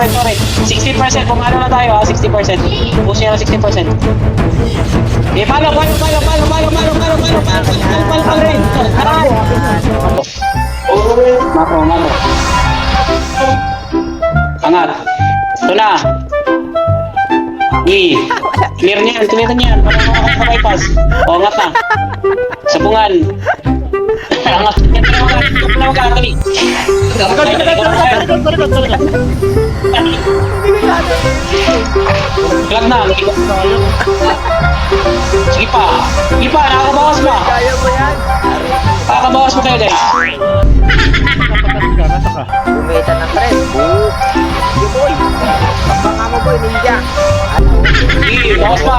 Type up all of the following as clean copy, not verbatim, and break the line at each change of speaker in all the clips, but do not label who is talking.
sorry. 60%, pumalo na tayo ha, 60%. Push nyo na 60%. Eh, palo rin. Mako. Angat. Ito na. Clear niyan. Para makakapag-bypass. O, angat na. Sabungan. Angat. Magkakali. Flag na. Sige pa, nakakabawas pa.
Kaya mo yan.
Nakakabawas mo tayo, guys.
Bumita ng tres. Sige boy. Pagpanga mo boy, ninja.
Sige, bawas pa.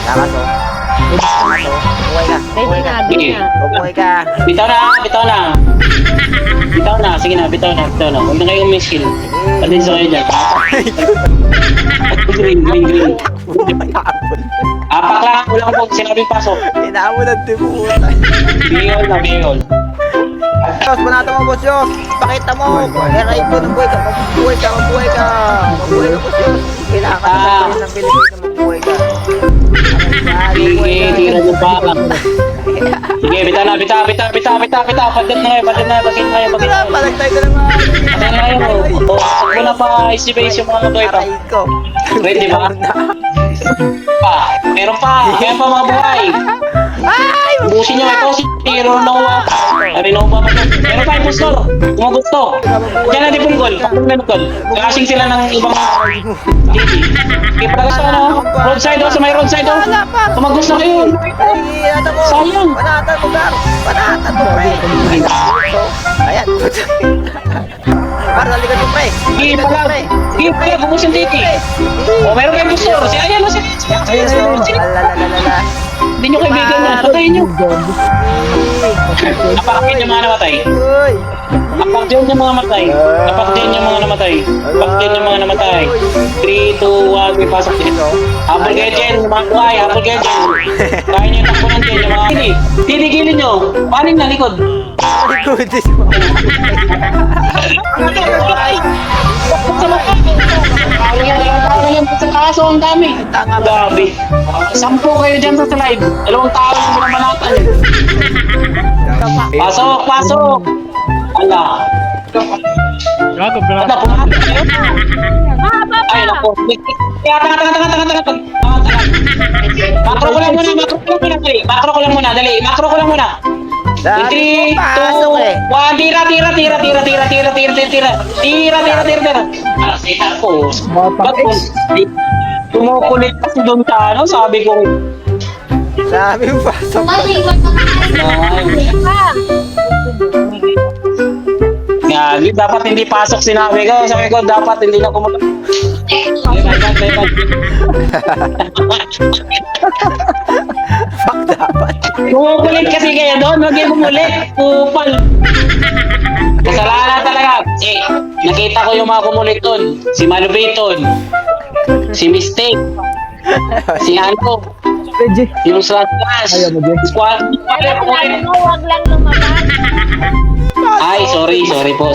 Nakaso. Buhay ka.
Sige.
Buhay ka.
Bitaw na. Sige na, bitaw na. Huwag na kayong miss kill. Pati sa kayo dyan. Green. Apak lang, wala ko po sinabing pasok.
Inaamo ng tibutan.
Bihol.
Boss, panata mo boss Yos. Pakita mo. Eray ko ng buhay ka. Mabuhay ka, boss Yos. Kailangan ka ng Pilipino, mabuhay ka.
Sige, tira nyo pa. Sige, bitaw na. Patit na kayo.
Palagtay ko naman.
Patay na kayo. O, sakbo na pa. Easy-base yung mga boy pa.
Aray ko.
Ready ba? Meron pa mga buhay.
Ay!
Ubusin nyo ito si Ronova. Rinova mo ito. Meron pa yung booster. Kung gusto. Diyan na di punggol. Kasing sila ng ibang TV. Sige pala sa ano. Roadside sa may roadside Kung gusto kayo. Sayang.
Panatan mo, Gar. Panatan mo, pre. Ayan. Gar, nalikan mo, pre.
Sige pala. Bumusin dito. O meron kayong booster. Ayan o.
Alalalala.
Hindi nyo kaibigan na. Patayin nyo. Apakin yung mga namatay.
Uy.
Apakin yung mga namatay. 3, 2, 1, may pasok din. Habol kayo dyan, yung mga buhay. Kaya nyo takbo ng dyan, yung mga titigilin nyo. Paning na likod.
Likod.
Sa kaso, ang dami. Grabe. 10 kayo dyan sa live. 2 tao yung binabanatan. Pasok. Ala. Pumakas kayo? Ay, naku. Tanga. Makro ko lang muna, dali. 3, 2, 1, tira. Tapos, tumukulit kasi doon sa ano, sabi ko.
Sabi mo, pasok.
Gagi, dapat hindi pasok sinabi ko. Sabi ko, dapat hindi na kumakas.
Fuck dapat.
Kumukulit kasi kayo doon, huwag yung kumulit. Kupal. Kasalanan talaga. Nakita ko yung mga kumulit doon. Si Malubiton. Si Mistake. Si Ano. Yung Slash. Squad.
Wag lang lumabas.
Ay, sorry po.